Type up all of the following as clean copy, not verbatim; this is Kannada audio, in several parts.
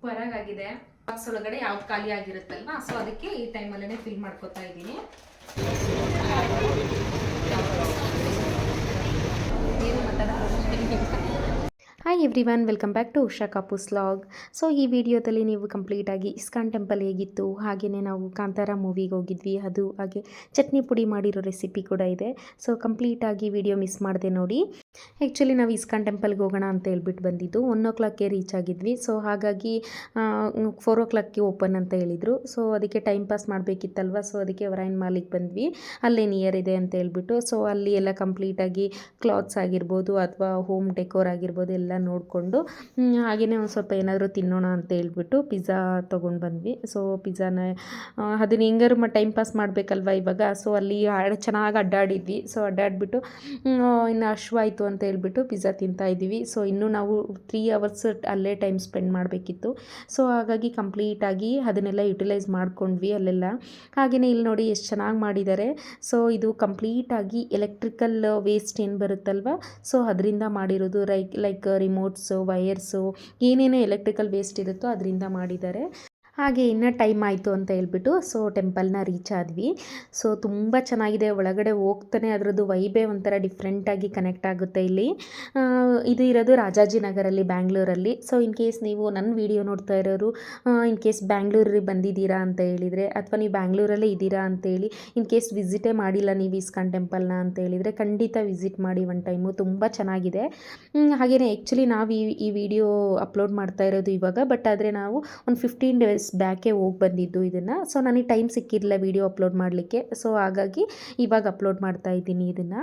ಹೊರಗಾಗಿದೆ. ಬಾಕ್ಸ್ ಒಳಗಡೆ ಯಾವ್ದು ಖಾಲಿ ಆಗಿರುತ್ತಲ್ವಾ, ಸೊ ಅದಕ್ಕೆ ಈ ಟೈಮಲ್ಲೇ ಫಿಲ್ ಮಾಡ್ಕೊತಾ ಇದ್ದೀನಿ. Hi everyone, welcome back to Usha ಕಾಪೂಸ್ ವ್ಲಾಗ್. ಸೊ ಈ ವಿಡಿಯೋದಲ್ಲಿ ನೀವು ಕಂಪ್ಲೀಟಾಗಿ ಇಸ್ಕಾನ್ ಟೆಂಪಲ್ ಹೇಗಿತ್ತು, ಹಾಗೆಯೇ ನಾವು ಕಾಂತಾರ ಮೂವಿಗೆ ಹೋಗಿದ್ವಿ, ಅದು ಹಾಗೆ ಚಟ್ನಿ ಪುಡಿ ಮಾಡಿರೋ ರೆಸಿಪಿ ಕೂಡ ಇದೆ. ಸೊ ಕಂಪ್ಲೀಟಾಗಿ ವಿಡಿಯೋ ಮಿಸ್ ಮಾಡಿದೆ ನೋಡಿ. ಆ್ಯಕ್ಚುಲಿ ನಾವು ಇಸ್ಕಾನ್ ಟೆಂಪಲ್ಗೆ ಹೋಗೋಣ ಅಂತ ಹೇಳ್ಬಿಟ್ಟು ಬಂದಿದ್ದು 1 o'clockಗೆ ರೀಚ್ ಆಗಿದ್ವಿ. ಸೊ ಹಾಗಾಗಿ 4 o'clockಗೆ ಓಪನ್ ಅಂತ ಹೇಳಿದರು. ಸೊ ಅದಕ್ಕೆ ಟೈಮ್ ಪಾಸ್ ಮಾಡಬೇಕಿತ್ತಲ್ವ, ಸೊ ಅದಕ್ಕೆ ವರೈನ್ ಮಾಲಿಗೆ ಬಂದ್ವಿ. ಅಲ್ಲೇ ನಿಯರ್ ಇದೆ ಅಂತ ಹೇಳ್ಬಿಟ್ಟು. ಸೊ ಅಲ್ಲಿ ಎಲ್ಲ ಕಂಪ್ಲೀಟಾಗಿ ಕ್ಲಾತ್ಸ್ ಆಗಿರ್ಬೋದು ಅಥವಾ ಹೋಮ್ ಡೆಕೋರ್ ಆಗಿರ್ಬೋದು ಎಲ್ಲ ನೋಡಿಕೊಂಡು ಹಾಗೆಯೇ ಒಂದು ಸ್ವಲ್ಪ ಏನಾದರೂ ತಿನ್ನೋಣ ಅಂತ ಹೇಳ್ಬಿಟ್ಟು ಪಿಜ್ಜಾ ತೊಗೊಂಡು ಬಂದ್ವಿ. ಸೊ ಪಿಜ್ಜಾನ ಅದನ್ನ ಹೆಂಗಾರು ಟೈಮ್ ಪಾಸ್ ಮಾಡಬೇಕಲ್ವ ಇವಾಗ. ಸೊ ಅಲ್ಲಿ ಚೆನ್ನಾಗಿ ಅಡ್ಡಾಡಿದ್ವಿ. ಸೊ ಅಡ್ಡಾಡಿಬಿಟ್ಟು ಇನ್ನು ಹಶ್ವಾಯಿತು ಅಂತ ಹೇಳ್ಬಿಟ್ಟು ಪಿಜ್ಜಾ ತಿಂತಾ ಇದ್ದೀವಿ. ಸೊ ಇನ್ನೂ ನಾವು 3 hours ಅಲ್ಲೇ ಟೈಮ್ ಸ್ಪೆಂಡ್ ಮಾಡಬೇಕಿತ್ತು. ಸೊ ಹಾಗಾಗಿ ಕಂಪ್ಲೀಟಾಗಿ ಅದನ್ನೆಲ್ಲ ಯುಟಿಲೈಸ್ ಮಾಡ್ಕೊಂಡ್ವಿ ಅಲ್ಲೆಲ್ಲ. ಹಾಗೆಯೇ ಇಲ್ಲಿ ನೋಡಿ ಎಷ್ಟು ಚೆನ್ನಾಗಿ ಮಾಡಿದ್ದಾರೆ. ಸೊ ಇದು ಕಂಪ್ಲೀಟಾಗಿ ಎಲೆಕ್ಟ್ರಿಕಲ್ ವೇಸ್ಟ್ ಏನು ಬರುತ್ತಲ್ವ, ಸೊ ಅದರಿಂದ ಮಾಡಿರೋದು. ಲೈಕ್ ರಿಮೋಟ್ಸು, ವೈರ್ಸು, ಏನೇನು ಎಲೆಕ್ಟ್ರಿಕಲ್ ವೇಸ್ಟ್ ಇರುತ್ತೋ ಅದರಿಂದ ಮಾಡಿದ್ದಾರೆ. ಹಾಗೆ ಇನ್ನೂ ಟೈಮ್ ಆಯಿತು ಅಂತ ಹೇಳ್ಬಿಟ್ಟು ಸೊ ಟೆಂಪಲ್ನ ರೀಚ್ ಆದ್ವಿ. ಸೊ ತುಂಬ ಚೆನ್ನಾಗಿದೆ. ಒಳಗಡೆ ಹೋಗ್ತಾನೆ ಅದರದ್ದು ವೈಬೇ ಒಂಥರ ಡಿಫ್ರೆಂಟಾಗಿ ಕನೆಕ್ಟ್ ಆಗುತ್ತೆ. ಇಲ್ಲಿ ಇದು ಇರೋದು ರಾಜಾಜಿನಗರಲ್ಲಿ, ಬ್ಯಾಂಗ್ಳೂರಲ್ಲಿ. ಸೊ ಇನ್ ಕೇಸ್ ನೀವು ನನ್ನ ವಿಡಿಯೋ ನೋಡ್ತಾ ಇರೋರು ಇನ್ ಕೇಸ್ ಬ್ಯಾಂಗ್ಳೂರಿಗೆ ಬಂದಿದ್ದೀರಾ ಅಂತ ಹೇಳಿದರೆ, ಅಥವಾ ನೀವು ಬ್ಯಾಂಗ್ಳೂರಲ್ಲೇ ಇದ್ದೀರಾ ಅಂತೇಳಿ ಇನ್ ಕೇಸ್ ವಿಸಿಟೇ ಮಾಡಿಲ್ಲ ನೀವು ಇಸ್ಕಾನ್ ಟೆಂಪಲ್ನ ಅಂತ ಹೇಳಿದರೆ, ಖಂಡಿತ ವಿಸಿಟ್ ಮಾಡಿ ಒನ್ ಟೈಮು. ತುಂಬ ಚೆನ್ನಾಗಿದೆ. ಹಾಗೆಯೇ ಆ್ಯಕ್ಚುಲಿ ನಾವು ಈ ವಿಡಿಯೋ ಅಪ್ಲೋಡ್ ಮಾಡ್ತಾ ಇರೋದು ಇವಾಗ, ಬಟ್ ಆದರೆ ನಾವು ಒಂದು 15 days ಬ್ಯಾಕೆ ಹೋಗಿ ಬಂದಿದ್ದು ಇದನ್ನು. ಸೊ ನನಗೆ ಟೈಮ್ ಸಿಕ್ಕಿರಲಿಲ್ಲ ವಿಡಿಯೋ ಅಪ್ಲೋಡ್ ಮಾಡಲಿಕ್ಕೆ. ಸೊ ಹಾಗಾಗಿ ಇವಾಗ ಅಪ್ಲೋಡ್ ಮಾಡ್ತಾ ಇದ್ದೀನಿ ಇದನ್ನು.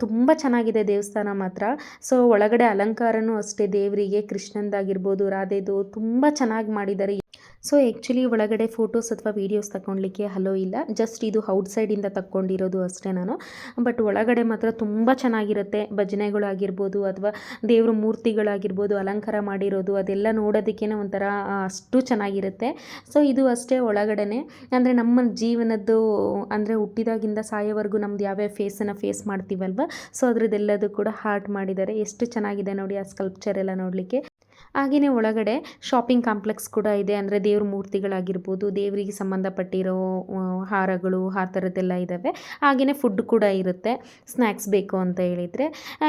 ತುಂಬ ಚೆನ್ನಾಗಿದೆ ದೇವಸ್ಥಾನ ಮಾತ್ರ. ಸೊ ಒಳಗಡೆ ಅಲಂಕಾರನೂ ಅಷ್ಟೇ, ದೇವರಿಗೆ ಕೃಷ್ಣಂದಾಗಿರ್ಬೋದು, ರಾಧೆದು ತುಂಬ ಚೆನ್ನಾಗಿ ಮಾಡಿದ್ದಾರೆ. ಸೊ ಆ್ಯಕ್ಚುಲಿ ಒಳಗಡೆ ಫೋಟೋಸ್ ಅಥವಾ ವೀಡಿಯೋಸ್ ತಗೊಳ್ಲಿಕ್ಕೆ ಹಲೋ ಇಲ್ಲ, ಜಸ್ಟ್ ಇದು ಔಟ್ಸೈಡಿಂದ ತಕ್ಕೊಂಡಿರೋದು ಅಷ್ಟೇ ನಾನು. ಬಟ್ ಒಳಗಡೆ ಮಾತ್ರ ತುಂಬ ಚೆನ್ನಾಗಿರುತ್ತೆ. ಭಜನೆಗಳಾಗಿರ್ಬೋದು ಅಥವಾ ದೇವ್ರ ಮೂರ್ತಿಗಳಾಗಿರ್ಬೋದು, ಅಲಂಕಾರ ಮಾಡಿರೋದು ಅದೆಲ್ಲ ನೋಡೋದಕ್ಕೇ ಒಂಥರ ಅಷ್ಟು ಚೆನ್ನಾಗಿರುತ್ತೆ. ಸೊ ಇದು ಅಷ್ಟೇ ಒಳಗಡೆ ಅಂದರೆ ನಮ್ಮ ಜೀವನದ್ದು, ಅಂದರೆ ಹುಟ್ಟಿದಾಗಿಂದ ಸಾಯೋವರೆಗೂ ನಮ್ದು ಯಾವ್ಯಾವ ಫೇಸನ್ನು ಫೇಸ್ ಮಾಡ್ತೀವಲ್ವ, ಸೊ ಅದರದ್ದೆಲ್ಲದು ಕೂಡ ಹಾರ್ಟ್ ಮಾಡಿದ್ದಾರೆ. ಎಷ್ಟು ಚೆನ್ನಾಗಿದೆ ನೋಡಿ ಆ ಸ್ಕಲ್ಪ್ಚರ್ ಎಲ್ಲ ನೋಡಲಿಕ್ಕೆ. ಹಾಗೆಯೇ ಒಳಗಡೆ ಶಾಪಿಂಗ್ ಕಾಂಪ್ಲೆಕ್ಸ್ ಕೂಡ ಇದೆ. ಅಂದರೆ ದೇವ್ರ ಮೂರ್ತಿಗಳಾಗಿರ್ಬೋದು, ದೇವರಿಗೆ ಸಂಬಂಧಪಟ್ಟಿರೋ ಹಾರಗಳು ಆ ಥರದ್ದೆಲ್ಲ ಇದ್ದಾವೆ. ಹಾಗೆಯೇ ಫುಡ್ ಕೂಡ ಇರುತ್ತೆ, ಸ್ನ್ಯಾಕ್ಸ್ ಬೇಕು ಅಂತ ಹೇಳಿದರೆ.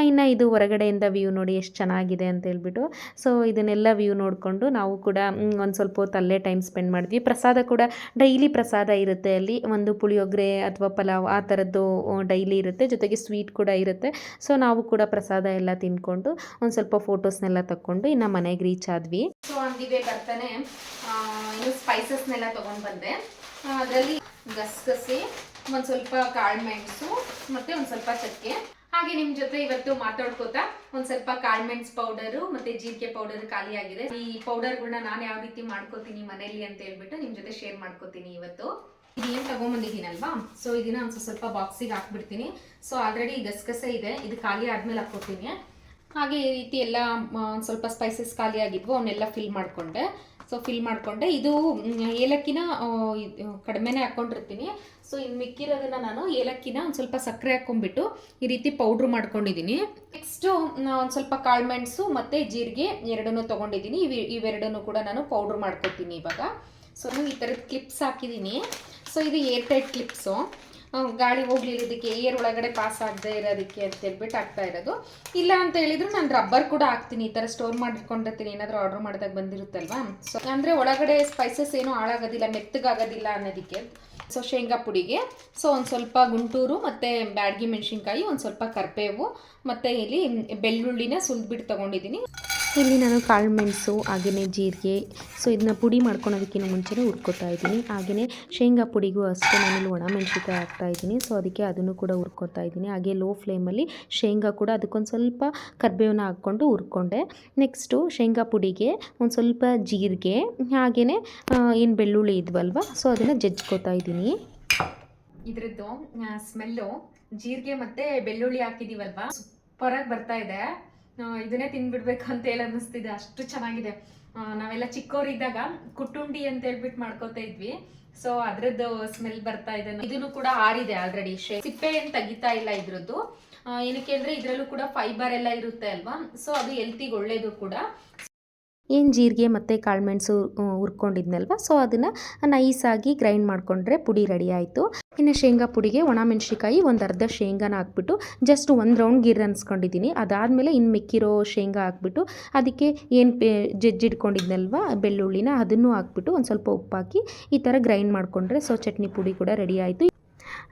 ಇನ್ನು ಇದು ಹೊರಗಡೆಯಿಂದ ವ್ಯೂ ನೋಡಿ ಎಷ್ಟು ಚೆನ್ನಾಗಿದೆ ಅಂತ ಹೇಳ್ಬಿಟ್ಟು. ಸೊ ಇದನ್ನೆಲ್ಲ ವ್ಯೂ ನೋಡಿಕೊಂಡು ನಾವು ಕೂಡ ಒಂದು ಸ್ವಲ್ಪ ಹೊತ್ತು ಅಲ್ಲೇ ಟೈಮ್ ಸ್ಪೆಂಡ್ ಮಾಡಿದ್ವಿ. ಪ್ರಸಾದ ಕೂಡ ಡೈಲಿ ಪ್ರಸಾದ ಇರುತ್ತೆ ಅಲ್ಲಿ. ಒಂದು ಪುಳಿಯೋಗರೆ ಅಥವಾ ಪಲಾವ್ ಆ ಥರದ್ದು ಡೈಲಿ ಇರುತ್ತೆ, ಜೊತೆಗೆ ಸ್ವೀಟ್ ಕೂಡ ಇರುತ್ತೆ. ಸೊ ನಾವು ಕೂಡ ಪ್ರಸಾದ ಎಲ್ಲ ತಿಂದ್ಕೊಂಡು ಒಂದು ಸ್ವಲ್ಪ ಫೋಟೋಸ್ನೆಲ್ಲ ತಕ್ಕೊಂಡು ಇನ್ನು ಮನೆಗೆ ರೀಚ್ ಆದ್ವಿ. ಸೊ ಅಂದಿಗೆ ಬರ್ತಾನೆ ಇನ್ನು ಸ್ಪೈಸಸ್ನೆಲ್ಲ ತೊಗೊಂಡು ಬಂದೆ. ಅದರಲ್ಲಿ ಗಸಗಸೆ, ಒಂದು ಸ್ವಲ್ಪ ಕಾಳು ಮೆಣಸು ಮತ್ತು ಒಂದು ಸ್ವಲ್ಪ ಚಕ್ಕೆ. ಹಾಗೆ ನಿಮ್ಮ ಜೊತೆ ಇವತ್ತು ಮಾತಾಡ್ಕೋತಾ ಒಂದು ಸ್ವಲ್ಪ ಕಾಳು ಮೆಣಸು ಪೌಡರು ಮತ್ತು ಜೀರಿಗೆ ಪೌಡರ್ ಖಾಲಿ ಆಗಿದೆ. ಈ ಪೌಡರ್ಗಳನ್ನ ನಾನು ಯಾವ ರೀತಿ ಮಾಡ್ಕೋತೀನಿ ಮನೇಲಿ ಅಂತ ಹೇಳ್ಬಿಟ್ಟು ನಿಮ್ಮ ಜೊತೆ ಶೇರ್ ಮಾಡ್ಕೋತೀನಿ ಇವತ್ತು. ಇದೇನು ತೊಗೊಂಬಂದಿದ್ದೀನಲ್ವಾ, ಸೊ ಇದನ್ನ ಒಂದು ಸ್ವಲ್ಪ ಬಾಕ್ಸಿಗೆ ಹಾಕ್ಬಿಡ್ತೀನಿ. ಸೊ ಆಲ್ರೆಡಿ ಗಸಗಸೆ ಇದೆ, ಇದು ಖಾಲಿ ಆದಮೇಲೆ ಹಾಕ್ಕೋತೀನಿ. ಹಾಗೆ ಈ ರೀತಿ ಎಲ್ಲ ಒಂದು ಸ್ವಲ್ಪ ಸ್ಪೈಸಸ್ ಖಾಲಿ ಆಗಿದ್ವು, ಅವನ್ನೆಲ್ಲ ಫಿಲ್ ಮಾಡಿಕೊಂಡೆ. ಸೊ ಫಿಲ್ ಮಾಡಿಕೊಂಡೆ. ಇದು ಏಲಕ್ಕಿನ ಕಡಿಮೆನೇ ಹಾಕ್ಕೊಂಡಿರ್ತೀನಿ. ಸೊ ಇನ್ನು ಮಿಕ್ಕಿರೋದನ್ನು ನಾನು ಏಲಕ್ಕಿನ ಒಂದು ಸ್ವಲ್ಪ ಸಕ್ಕರೆ ಹಾಕ್ಕೊಂಡ್ಬಿಟ್ಟು ಈ ರೀತಿ ಪೌಡ್ರ್ ಮಾಡ್ಕೊಂಡಿದ್ದೀನಿ. ನೆಕ್ಸ್ಟು ಒಂದು ಸ್ವಲ್ಪ ಕಾಳು ಮೆಣಸು ಮತ್ತು ಜೀರಿಗೆ ಎರಡನ್ನೂ ತೊಗೊಂಡಿದ್ದೀನಿ. ಇವೆರಡನ್ನೂ ಕೂಡ ನಾನು ಪೌಡ್ರ್ ಮಾಡ್ಕೊತೀನಿ ಇವಾಗ. ಸೊ ಈ ಥರದ ಕ್ಲಿಪ್ಸ್ ಹಾಕಿದ್ದೀನಿ. ಸೊ ಇದು ಏರ್ ಟೈಟ್ ಕ್ಲಿಪ್ಸು, ಗಾಳಿ ಹೋಗ್ಲಿರೋದಕ್ಕೆ, ಏರ್ ಒಳಗಡೆ ಪಾಸ್ ಆಗದೆ ಇರೋದಕ್ಕೆ ಅಂತ ಹೇಳ್ಬಿಟ್ಟು ಆಗ್ತಾ ಇರೋದು. ಇಲ್ಲ ಅಂತ ಹೇಳಿದ್ರು ನಾನು ರಬ್ಬರ್ ಕೂಡ ಹಾಕ್ತೀನಿ. ಈ ಥರ ಸ್ಟೋರ್ ಮಾಡಿಟ್ಕೊಂಡಿರ್ತೀನಿ, ಏನಾದರೂ ಆರ್ಡರ್ ಮಾಡಿದಾಗ ಬಂದಿರುತ್ತಲ್ವಾ. ಸೊ ಅಂದರೆ ಒಳಗಡೆ ಸ್ಪೈಸಸ್ ಏನೂ ಹಾಳಾಗೋದಿಲ್ಲ, ಮೆತ್ತಗಾಗೋದಿಲ್ಲ ಅನ್ನೋದಕ್ಕೆ. ಸೊ ಶೇಂಗಾ ಪುಡಿಗೆ ಸೊ ಒಂದು ಸ್ವಲ್ಪ ಗುಂಟೂರು ಮತ್ತು ಬ್ಯಾಡಗಿ ಮೆಣಸಿನ್ಕಾಯಿ, ಒಂದು ಸ್ವಲ್ಪ ಕರಿಬೇವು ಮತ್ತು ಇಲ್ಲಿ ಬೆಳ್ಳುಳ್ಳಿನ ಸುಲಿದ್ಬಿಟ್ಟು ತೊಗೊಂಡಿದ್ದೀನಿ. ಇಲ್ಲಿ ನಾನು ಕಾಳು ಮೆಣಸು ಹಾಗೆಯೇ ಜೀರಿಗೆ, ಸೊ ಇದನ್ನ ಪುಡಿ ಮಾಡ್ಕೊಳೋದಕ್ಕಿಂತ ಮುಂಚೆನೇ ಹುರ್ಕೋತಾ ಇದ್ದೀನಿ. ಹಾಗೆಯೇ ಶೇಂಗಾ ಪುಡಿಗೂ ಅಷ್ಟೇ ನಾನಿಲ್ಲಿ ಒಣ ಮೆಣಸಿನ್ಕಾಯಿ ಹಾಕ್ತಾಯಿದ್ದೀನಿ. ಸೊ ಅದಕ್ಕೆ ಅದನ್ನು ಕೂಡ ಹುರ್ಕೋತಾ ಇದ್ದೀನಿ. ಹಾಗೆ ಲೋ ಫ್ಲೇಮಲ್ಲಿ ಶೇಂಗಾ ಕೂಡ ಅದಕ್ಕೊಂದು ಸ್ವಲ್ಪ ಕರಿಬೇವನ್ನ ಹಾಕ್ಕೊಂಡು ಹುರ್ಕೊಂಡೆ. ನೆಕ್ಸ್ಟು ಶೇಂಗಾ ಪುಡಿಗೆ ಒಂದು ಸ್ವಲ್ಪ ಜೀರಿಗೆ, ಹಾಗೆಯೇ ಏನು ಬೆಳ್ಳುಳ್ಳಿ ಇದ್ವಲ್ವ, ಸೊ ಅದನ್ನು ಜಜ್ಕೋತಾ ಇದ್ದೀನಿ. ಇದ್ರದ್ದು ಸ್ಮೆಲ್ಲು ಜೀರಿಗೆ ಮತ್ತು ಬೆಳ್ಳುಳ್ಳಿ ಹಾಕಿದ್ದೀವಲ್ವ, ಸೂಪರಾಗಿ ಬರ್ತಾ ಇದೆ. ಇದನ್ನೇ ತಿನ್ಬಿಡ್ಬೇಕು ಅಂತ ಹೇಳಿ ಅನ್ನಿಸ್ತಿದೆ, ಅಷ್ಟು ಚೆನ್ನಾಗಿದೆ. ನಾವೆಲ್ಲ ಚಿಕ್ಕವರಿದ್ದಾಗ ಕುಟ್ಟುಂಡಿ ಅಂತ ಹೇಳ್ಬಿಟ್ಟು ಮಾಡ್ಕೋತಾ ಇದ್ವಿ. ಸೊ ಅದ್ರದ್ದು ಸ್ಮೆಲ್ ಬರ್ತಾ ಇದೆ. ಇದನ್ನು ಕೂಡ ಆರಿದೆ ಆಲ್ರೆಡಿ, ಸಿಪ್ಪೆ ಏನು ತೆಗಿತಾ ಇಲ್ಲ ಇದ್ರದ್ದು. ಏನಕ್ಕೆ ಅಂದರೆ ಇದರಲ್ಲೂ ಕೂಡ ಫೈಬರ್ ಎಲ್ಲ ಇರುತ್ತೆ ಅಲ್ವಾ, ಸೊ ಅದು ಹೆಲ್ತಿಗೆ ಒಳ್ಳೇದು ಕೂಡ. ಏನು ಜೀರಿಗೆ ಮತ್ತು ಕಾಳುಮೆಣಸು ಹುರ್ಕೊಂಡಿದ್ನಲ್ವ, ಸೊ ಅದನ್ನು ನೈಸಾಗಿ ಗ್ರೈಂಡ್ ಮಾಡಿಕೊಂಡ್ರೆ ಪುಡಿ ರೆಡಿ ಆಯಿತು. ಇನ್ನು ಶೇಂಗಾ ಪುಡಿಗೆ ಒಣಮೆಣ್ಸಿಕಾಯಿ ಒಂದು ಅರ್ಧ ಶೇಂಗಾನ ಹಾಕ್ಬಿಟ್ಟು ಜಸ್ಟ್ ಒಂದು ರೌಂಡ್ ಗಿರ್ ಅನ್ಸ್ಕೊಂಡಿದ್ದೀನಿ. ಅದಾದಮೇಲೆ ಇನ್ನು ಮಿಕ್ಕಿರೋ ಶೇಂಗಾ ಹಾಕ್ಬಿಟ್ಟು ಅದಕ್ಕೆ ಏನು ಜಜ್ಜಿಡ್ಕೊಂಡಿದ್ನಲ್ವ ಬೆಳ್ಳುಳ್ಳಿನ ಅದನ್ನು ಹಾಕ್ಬಿಟ್ಟು ಒಂದು ಸ್ವಲ್ಪ ಉಪ್ಪು ಹಾಕಿ ಈ ಥರ ಗ್ರೈಂಡ್ ಮಾಡಿಕೊಂಡ್ರೆ ಸೊ ಚಟ್ನಿ ಪುಡಿ ಕೂಡ ರೆಡಿ ಆಯಿತು.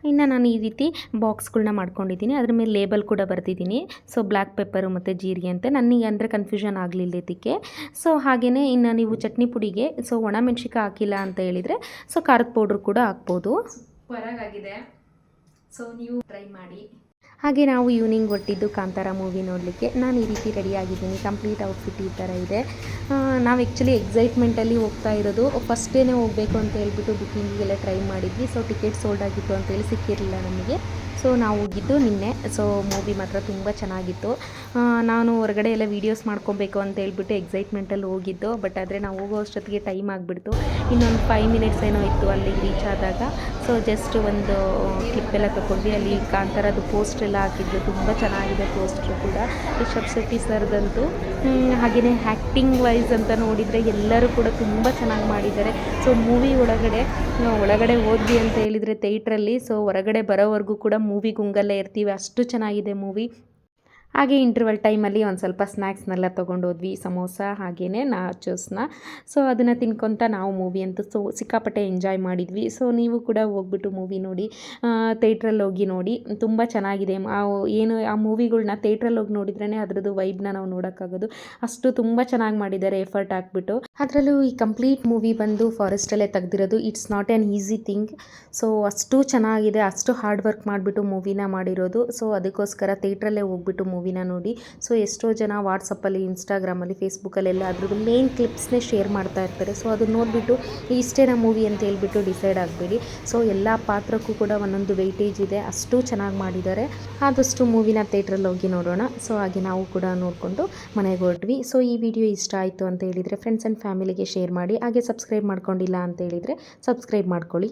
ಇನ್ನು ನಾನು ಈ ರೀತಿ ಬಾಕ್ಸ್ಗಳನ್ನ ಮಾಡ್ಕೊಂಡಿದ್ದೀನಿ, ಅದ್ರ ಮೇಲೆ ಲೇಬಲ್ ಕೂಡ ಬರ್ತಿದ್ದೀನಿ. ಸೊ ಬ್ಲ್ಯಾಕ್ ಪೆಪ್ಪರು ಮತ್ತು ಜೀರಿಗೆ ಅಂತ ನನಗೆ ಅಂದರೆ ಕನ್ಫ್ಯೂಷನ್ ಆಗಲಿಲ್ಲ ಇದಕ್ಕೆ. ಸೊ ಹಾಗೆಯೇ ಇನ್ನು ನೀವು ಚಟ್ನಿ ಪುಡಿಗೆ ಸೊ ಒಣಮೆಣ್ಸಿಕಾಯಿ ಹಾಕಿಲ್ಲ ಅಂತ ಹೇಳಿದರೆ ಸೊ ಖಾರದ ಪೌಡ್ರ್ ಕೂಡ ಹಾಕ್ಬೋದು. ಹೊರಗಾಗಿದೆ, ಸೊ ನೀವು ಟ್ರೈ ಮಾಡಿ. ಹಾಗೆ ನಾವು ಈವ್ನಿಂಗ್ ಹೊರಟಿದ್ದು ಕಾಂತಾರ ಮೂವಿ ನೋಡಲಿಕ್ಕೆ. ನಾನು ಈ ರೀತಿ ರೆಡಿಯಾಗಿದ್ದೀನಿ, ಕಂಪ್ಲೀಟ್ ಔಟ್ಫಿಟ್ ಈ ಥರ ಇದೆ. ನಾವು ಆ್ಯಕ್ಚುಲಿ ಎಕ್ಸೈಟ್ಮೆಂಟಲ್ಲಿ ಹೋಗ್ತಾ ಇರೋದು. ಫಸ್ಟ್ ಡೇನೇ ಹೋಗಬೇಕು ಅಂತ ಹೇಳ್ಬಿಟ್ಟು ಬುಕ್ಕಿಂಗಿಗೆಲ್ಲ ಟ್ರೈ ಮಾಡಿದ್ವಿ. ಸೊ ಟಿಕೆಟ್ ಸೋಲ್ಡ್ ಆಗಿತ್ತು ಅಂತೇಳಿ ಸಿಕ್ಕಿರಲಿಲ್ಲ ನಮಗೆ. ಸೊ ನಾವು ಹೋಗಿದ್ದು ನಿನ್ನೆ. ಸೊ ಮೂವಿ ಮಾತ್ರ ತುಂಬ ಚೆನ್ನಾಗಿತ್ತು. ನಾನು ಹೊರಗಡೆ ಎಲ್ಲ ವೀಡಿಯೋಸ್ ಮಾಡ್ಕೊಬೇಕು ಅಂತ ಹೇಳ್ಬಿಟ್ಟು ಎಕ್ಸೈಟ್ಮೆಂಟಲ್ಲಿ ಹೋಗಿದ್ದು. ಬಟ್ ಆದರೆ ನಾವು ಹೋಗೋ ಅಷ್ಟೊತ್ತಿಗೆ ಟೈಮ್ ಆಗಿಬಿಡ್ತು. ಇನ್ನೊಂದು 5 ಮಿನಿಟ್ಸ್ ಏನೋ ಇತ್ತು ಅಲ್ಲಿಗೆ ರೀಚ್ ಆದಾಗ. ಸೊ ಜಸ್ಟ್ ಒಂದು ಕ್ಲಿಪ್ಪೆಲ್ಲ ತಗೊಂಡ್ವಿ. ಅಲ್ಲಿ ಕಾಂತಾರದ್ದು ಪೋಸ್ಟರ್ ಎಲ್ಲ ಹಾಕಿದ್ರು, ತುಂಬ ಚೆನ್ನಾಗಿದೆ ಪೋಸ್ಟ್ರು ಕೂಡ ರಿಷಬ್ ಶೆಟ್ಟಿ ಸರ್ದಂತೂ. ಹಾಗೆಯೇ ಆ್ಯಕ್ಟಿಂಗ್ ವೈಸ್ ಅಂತ ನೋಡಿದರೆ ಎಲ್ಲರೂ ಕೂಡ ತುಂಬ ಚೆನ್ನಾಗಿ ಮಾಡಿದ್ದಾರೆ. ಸೊ ಮೂವಿ ಒಳಗಡೆ ಹೋದ್ವಿ ಅಂತ ಹೇಳಿದರೆ ಥಿಯೇಟ್ರಲ್ಲಿ, ಸೊ ಹೊರಗಡೆ ಬರೋವರೆಗೂ ಕೂಡ ಮೂವಿ ಗುಂಗಲ್ಲೇ ಇರ್ತೀವಿ, ಅಷ್ಟು ಚೆನ್ನಾಗಿದೆ ಮೂವಿ. ಹಾಗೆ ಇಂಟರ್ವಲ್ ಟೈಮಲ್ಲಿ ಒಂದು ಸ್ವಲ್ಪ ಸ್ನ್ಯಾಕ್ಸ್ನೆಲ್ಲ ತೊಗೊಂಡೋದ್ವಿ, ಸಮೋಸ ಹಾಗೆಯೇ ನಾಚೋಸ್ನ. ಸೊ ಅದನ್ನು ತಿನ್ಕೊತ ನಾವು ಮೂವಿ ಅಂತೂ ಸಿಕ್ಕಾಪಟ್ಟೆ ಎಂಜಾಯ್ ಮಾಡಿದ್ವಿ. ಸೊ ನೀವು ಕೂಡ ಹೋಗ್ಬಿಟ್ಟು ಮೂವಿ ನೋಡಿ, ಥಿಯೇಟ್ರಲ್ಲಿ ಹೋಗಿ ನೋಡಿ, ತುಂಬ ಚೆನ್ನಾಗಿದೆ. ಆ ಮೂವಿಗಳ್ನ ಥಿಯೇಟ್ರಲ್ಲಿ ಹೋಗಿ ನೋಡಿದ್ರೇ ಅದರದ್ದು ವೈಬ್ನ ನಾವು ನೋಡೋಕ್ಕಾಗೋದು. ಅಷ್ಟು ತುಂಬ ಚೆನ್ನಾಗಿ ಮಾಡಿದ್ದಾರೆ ಎಫರ್ಟ್ ಹಾಕ್ಬಿಟ್ಟು. ಅದರಲ್ಲೂ ಈ ಕಂಪ್ಲೀಟ್ ಮೂವಿ ಬಂದು ಫಾರೆಸ್ಟಲ್ಲೇ ತೆಗ್ದಿರೋದು. It's not an easy thing. So ಅಷ್ಟು ಚೆನ್ನಾಗಿದೆ, ಅಷ್ಟು ಹಾರ್ಡ್ ವರ್ಕ್ ಮಾಡಿಬಿಟ್ಟು ಮೂವಿನ ಮಾಡಿರೋದು. ಸೊ ಅದಕ್ಕೋಸ್ಕರ ಥಿಯೇಟ್ರಲ್ಲೇ ಹೋಗ್ಬಿಟ್ಟು ಮೂವಿನ ನೋಡಿ. ಸೊ ಎಷ್ಟೋ ಜನ ವಾಟ್ಸಪ್ಪಲ್ಲಿ, ಇನ್ಸ್ಟಾಗ್ರಾಮಲ್ಲಿ, ಫೇಸ್ಬುಕ್ಕಲ್ಲೆಲ್ಲ ಅದ್ರದ್ದು ಮೇನ್ ಕ್ಲಿಪ್ಸ್ನೇ ಶೇರ್ ಮಾಡ್ತಾ ಇರ್ತಾರೆ. ಸೊ ಅದನ್ನ ನೋಡಿಬಿಟ್ಟು ಇಷ್ಟೇನ ಮೂವಿ ಅಂತ ಹೇಳ್ಬಿಟ್ಟು ಡಿಸೈಡ್ ಆಗಬೇಡಿ. ಸೊ ಎಲ್ಲ ಪಾತ್ರಕ್ಕೂ ಕೂಡ ಒಂದೊಂದು ವೆಯ್ಟೇಜ್ ಇದೆ, ಅಷ್ಟು ಚೆನ್ನಾಗಿ ಮಾಡಿದ್ದಾರೆ. ಆದಷ್ಟು ಮೂವಿನ ಥಿಯೇಟ್ರಲ್ಲಿ ಹೋಗಿ ನೋಡೋಣ. ಸೊ ಹಾಗೆ ನಾವು ಕೂಡ ನೋಡಿಕೊಂಡು ಮನೆಗೆ ಹೊರಟ್ವಿ. ಸೊ ಈ ವಿಡಿಯೋ ಇಷ್ಟ ಆಯಿತು ಅಂತ ಹೇಳಿದರೆ ಫ್ರೆಂಡ್ಸ್ ಆ್ಯಂಡ್ ಫ್ಯಾಮಿಲಿಗೆ ಶೇರ್ ಮಾಡಿ. ಹಾಗೆ ಸಬ್ಸ್ಕ್ರೈಬ್ ಮಾಡ್ಕೊಂಡಿಲ್ಲ ಅಂತ ಹೇಳಿದರೆ ಸಬ್ಸ್ಕ್ರೈಬ್ ಮಾಡ್ಕೊಳ್ಳಿ.